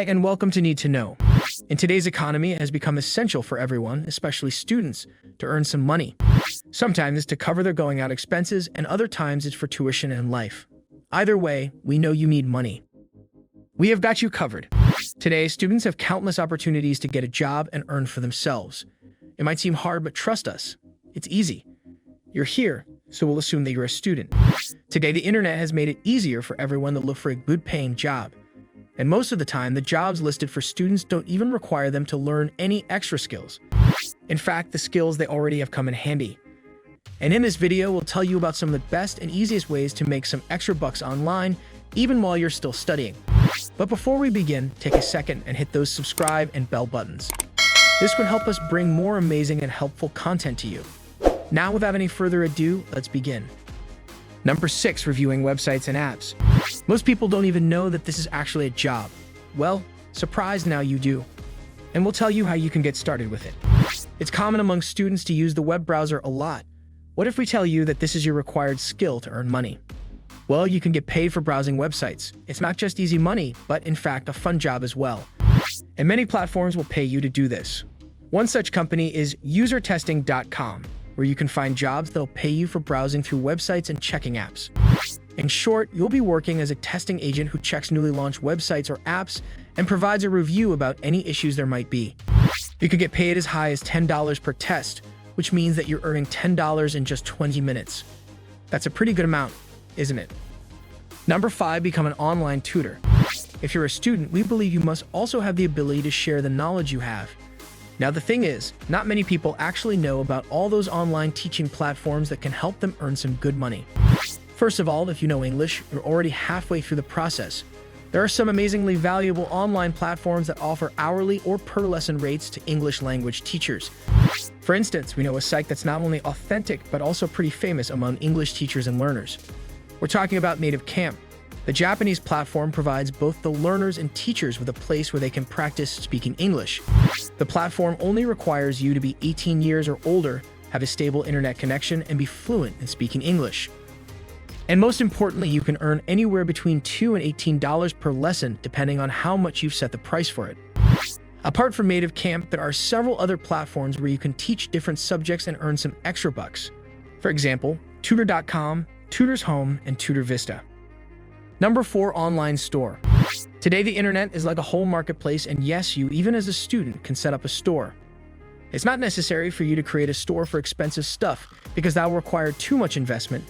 Hi, and welcome to Need2Know. In today's economy, it has become essential for everyone, especially students, to earn some money. Sometimes it's to cover their going out expenses, and other times it's for tuition and life. Either way, we know you need money. We have got you covered. Today, students have countless opportunities to get a job and earn for themselves. It might seem hard, but trust us, it's easy. You're here, so we'll assume that you're a student. Today, the internet has made it easier for everyone to look for a good-paying job. And most of the time, the jobs listed for students don't even require them to learn any extra skills. In fact, the skills they already have come in handy. And in this video, we'll tell you about some of the best and easiest ways to make some extra bucks online, even while you're still studying. But before we begin, take a second and hit those subscribe and bell buttons. This would help us bring more amazing and helpful content to you. Now, without any further ado, let's begin. Number 6, reviewing websites and apps. Most people don't even know that this is actually a job. Well, surprise, now you do. And we'll tell you how you can get started with it. It's common among students to use the web browser a lot. What if we tell you that this is your required skill to earn money? Well, you can get paid for browsing websites. It's not just easy money, but in fact, a fun job as well. And many platforms will pay you to do this. One such company is usertesting.com, where you can find jobs that'll pay you for browsing through websites and checking apps. In short, you'll be working as a testing agent who checks newly launched websites or apps and provides a review about any issues there might be. You could get paid as high as $10 per test, which means that you're earning $10 in just 20 minutes. That's a pretty good amount, isn't it? Number 5, become an online tutor. If you're a student, we believe you must also have the ability to share the knowledge you have. Now, the thing is, not many people actually know about all those online teaching platforms that can help them earn some good money. First of all, if you know English, you're already halfway through the process. There are some amazingly valuable online platforms that offer hourly or per lesson rates to English language teachers. For instance, we know a site that's not only authentic, but also pretty famous among English teachers and learners. We're talking about Need2Know. The Japanese platform provides both the learners and teachers with a place where they can practice speaking English. The platform only requires you to be 18 years or older, have a stable internet connection, and be fluent in speaking English. And most importantly, you can earn anywhere between $2 and $18 per lesson, depending on how much you've set the price for it. Apart from Need2Know, there are several other platforms where you can teach different subjects and earn some extra bucks. For example, tutor.com, Tutors Home, and Tutor Vista. Number 4, online store. Today, the internet is like a whole marketplace, and yes, you, even as a student, can set up a store. It's not necessary for you to create a store for expensive stuff, because that will require too much investment,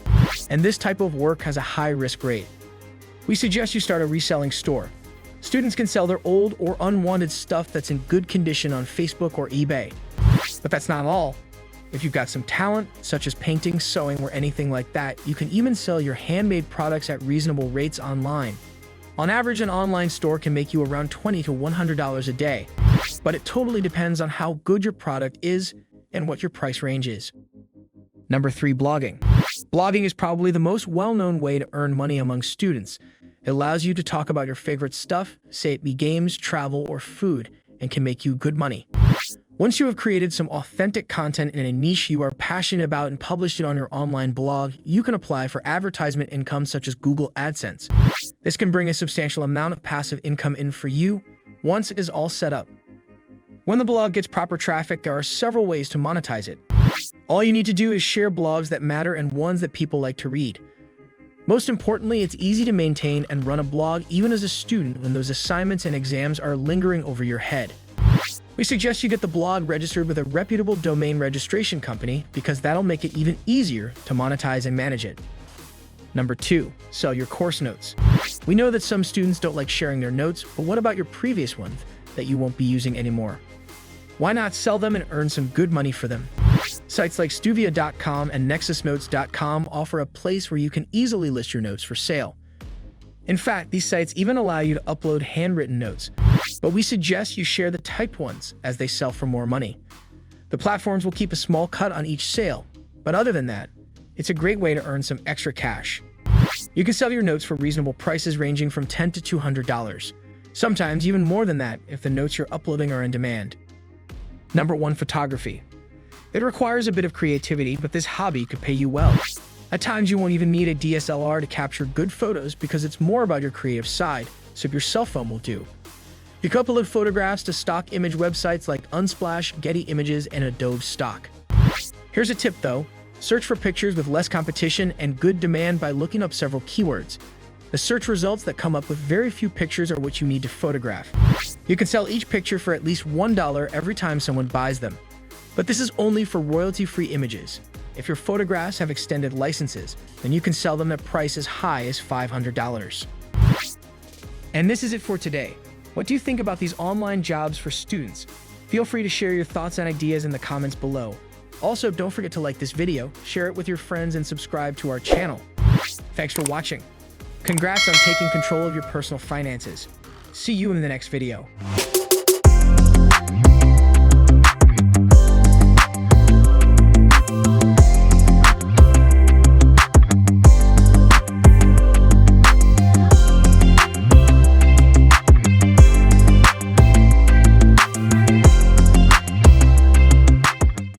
and this type of work has a high risk rate. We suggest you start a reselling store. Students can sell their old or unwanted stuff that's in good condition on Facebook or eBay. But that's not all. If you've got some talent, such as painting, sewing, or anything like that, you can even sell your handmade products at reasonable rates online. On average, an online store can make you around $20 to $100 a day, but it totally depends on how good your product is and what your price range is. Number 3, blogging. Blogging is probably the most well-known way to earn money among students. It allows you to talk about your favorite stuff, say it be games, travel, or food, and can make you good money. Once you have created some authentic content in a niche you are passionate about and published it on your online blog, you can apply for advertisement income such as Google AdSense. This can bring a substantial amount of passive income in for you once it is all set up. When the blog gets proper traffic, there are several ways to monetize it. All you need to do is share blogs that matter and ones that people like to read. Most importantly, it's easy to maintain and run a blog even as a student when those assignments and exams are lingering over your head. We suggest you get the blog registered with a reputable domain registration company because that'll make it even easier to monetize and manage it. Number 2, sell your course notes. We know that some students don't like sharing their notes, but what about your previous ones that you won't be using anymore? Why not sell them and earn some good money for them? Sites like Stuvia.com and nexusnotes.com offer a place where you can easily list your notes for sale. In fact, these sites even allow you to upload handwritten notes, but we suggest you share the typed ones as they sell for more money. The platforms will keep a small cut on each sale, but other than that, it's a great way to earn some extra cash. You can sell your notes for reasonable prices ranging from $10 to $200, sometimes even more than that if the notes you're uploading are in demand. Number 1, photography. It requires a bit of creativity, but this hobby could pay you well. At times, you won't even need a DSLR to capture good photos because it's more about your creative side, so your cell phone will do. You can upload photographs to stock image websites like Unsplash, Getty Images, and Adobe Stock. Here's a tip though. Search for pictures with less competition and good demand by looking up several keywords. The search results that come up with very few pictures are what you need to photograph. You can sell each picture for at least $1 every time someone buys them. But this is only for royalty-free images. If your photographs have extended licenses, then you can sell them at prices as high as $500. And this is it for today. What do you think about these online jobs for students? Feel free to share your thoughts and ideas in the comments below. Also, don't forget to like this video, share it with your friends, and subscribe to our channel. Thanks for watching. Congrats on taking control of your personal finances. See you in the next video.